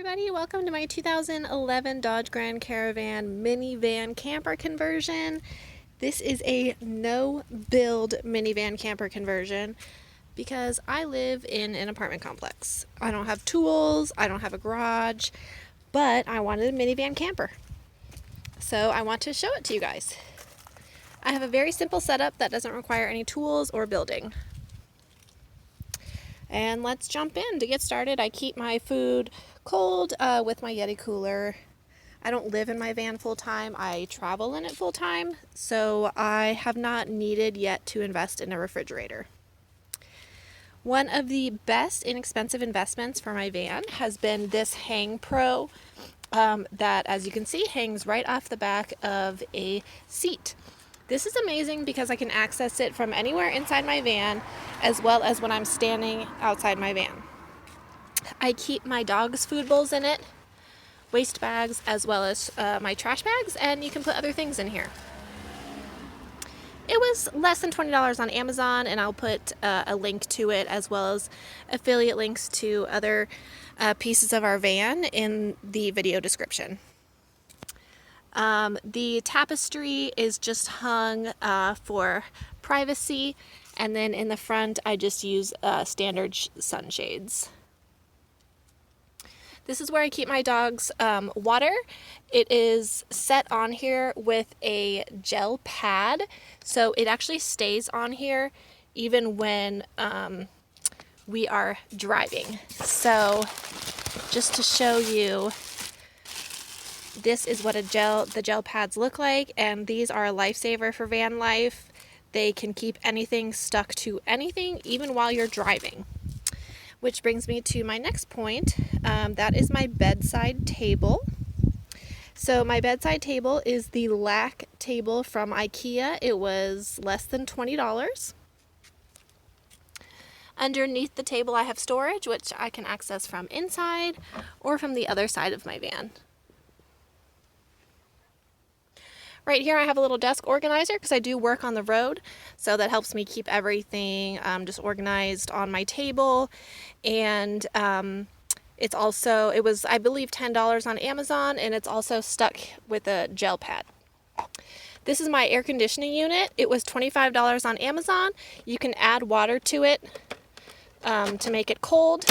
Everybody, welcome to my 2011 Dodge Grand Caravan minivan camper conversion. This is a no-build minivan camper conversion because I live in an apartment complex. I don't have tools, I don't have a garage, but I wanted a minivan camper. So I want to show it to you guys. I have a very simple setup that doesn't require any tools or building. And let's jump in. To get started, I keep my food cold with my Yeti cooler. I don't live in my van full time. I travel in it full time, so I have not needed yet to invest in a refrigerator. One of the best inexpensive investments for my van has been this Hang Pro that, as you can see, hangs right off the back of a seat. This is amazing because I can access it from anywhere inside my van, as well as when I'm standing outside my van. I keep my dog's food bowls in it, waste bags, as well as my trash bags, and you can put other things in here. It was less than $20 on Amazon, and I'll put a link to it, as well as affiliate links to other pieces of our van in the video description. The tapestry is just hung for privacy, and then in the front I just use standard sunshades. This is where I keep my dog's water. It is set on here with a gel pad, so it actually stays on here even when we are driving. So just to show you, this is what the gel pads look like, and these are a lifesaver for van life. They can keep anything stuck to anything, even while you're driving. Which brings me to my next point. That is my bedside table. So my bedside table is the LAC table from Ikea. It was less than $20. Underneath the table I have storage, which I can access from inside or from the other side of my van. Right here I have a little desk organizer because I do work on the road, so that helps me keep everything just organized on my table. And it was, I believe, $10 on Amazon, and it's also stuck with a gel pad. This is my air conditioning unit. It was $25 on Amazon. You can add water to it to make it cold,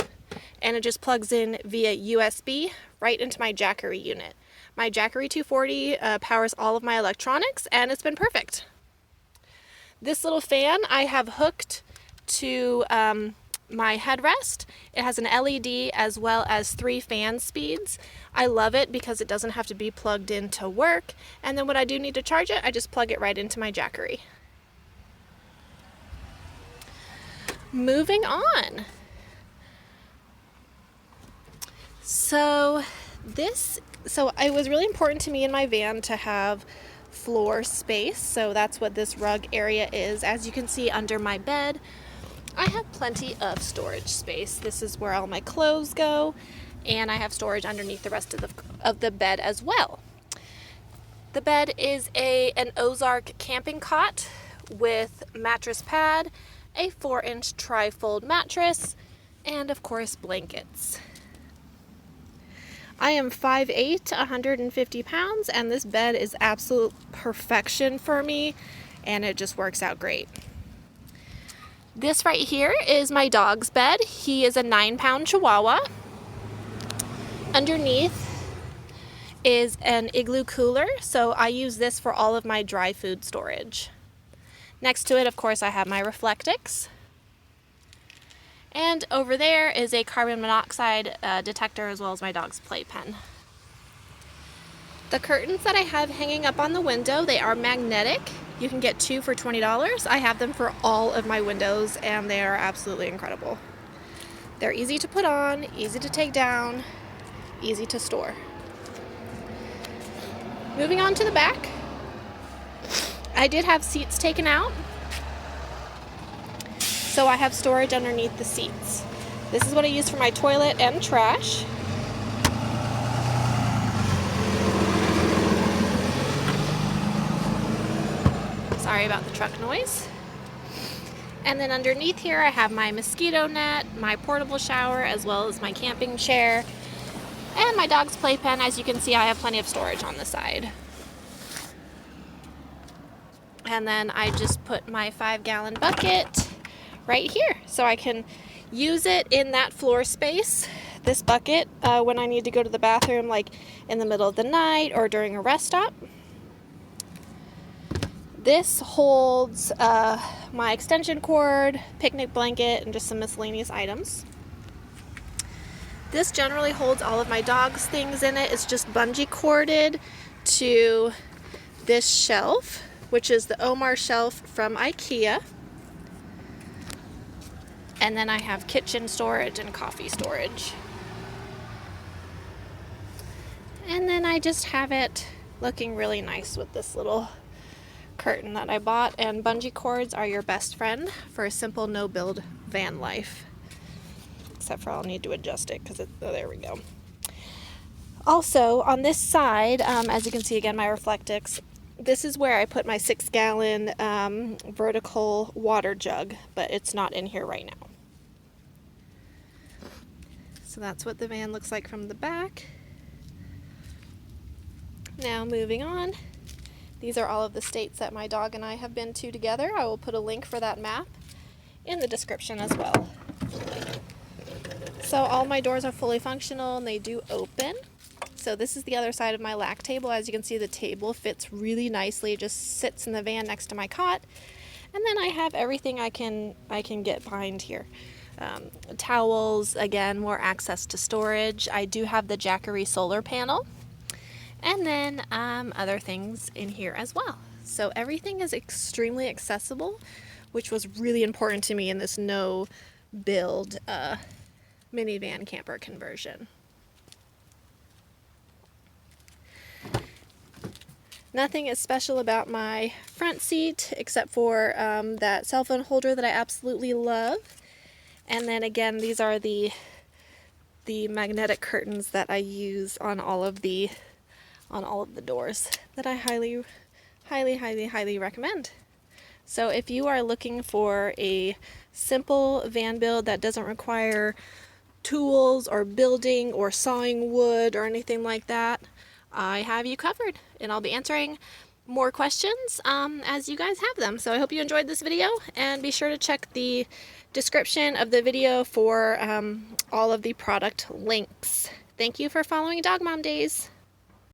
and it just plugs in via USB right into my Jackery unit. My Jackery 240 powers all of my electronics, and it's been perfect. This little fan I have hooked to my headrest. It has an LED as well as 3 fan speeds. I love it because it doesn't have to be plugged in to work, and then when I do need to charge it, I just plug it right into my Jackery. Moving on. So it was really important to me in my van to have floor space, so that's what this rug area is. As you can see under my bed, I have plenty of storage space. This is where all my clothes go, and I have storage underneath the rest of the bed as well. The bed is an Ozark camping cot with mattress pad, a 4-inch tri-fold mattress, and of course blankets. I am 5'8", 150 pounds, and this bed is absolute perfection for me, and it just works out great. This right here is my dog's bed. He is a 9-pound Chihuahua. Underneath is an Igloo cooler, so I use this for all of my dry food storage. Next to it, of course, I have my Reflectix. And over there is a carbon monoxide detector, as well as my dog's playpen. The curtains that I have hanging up on the window, they are magnetic. You can get 2 for $20. I have them for all of my windows, and they are absolutely incredible. They're easy to put on, easy to take down, easy to store. Moving on to the back, I did have seats taken out, so I have storage underneath the seats. This is what I use for my toilet and trash. Sorry about the truck noise. And then underneath here I have my mosquito net, my portable shower, as well as my camping chair. And my dog's playpen, as you can see, I have plenty of storage on the side. And then I just put my 5-gallon bucket right here so I can use it in that floor space. This bucket when I need to go to the bathroom, like in the middle of the night or during a rest stop. This holds my extension cord, picnic blanket, and just some miscellaneous items. This generally holds all of my dog's things in it. It's just bungee corded to this shelf, which is the Omar shelf from Ikea. And then I have kitchen storage and coffee storage. And then I just have it looking really nice with this little curtain that I bought. And bungee cords are your best friend for a simple no-build van life. Except for I'll need to adjust it because there we go. Also, on this side, as you can see again, my Reflectix, this is where I put my 6-gallon vertical water jug, but it's not in here right now. So that's what the van looks like from the back. Now moving on, these are all of the states that my dog and I have been to together. I will put a link for that map in the description as well. So all my doors are fully functional and they do open. So this is the other side of my lack table. As you can see, the table fits really nicely. It just sits in the van next to my cot. And then I have everything I can get behind here. Towels, again, more access to storage. I do have the Jackery solar panel. And then other things in here as well. So everything is extremely accessible, which was really important to me in this no-build minivan camper conversion. Nothing is special about my front seat except for that cell phone holder that I absolutely love. And then again, these are the magnetic curtains that I use on all of the doors that I highly recommend. So if you are looking for a simple van build that doesn't require tools or building or sawing wood or anything like that, I have you covered, and I'll be answering more questions as you guys have them. So I hope you enjoyed this video, and be sure to check the description of the video for all of the product links. Thank you for following Dog Mom Days.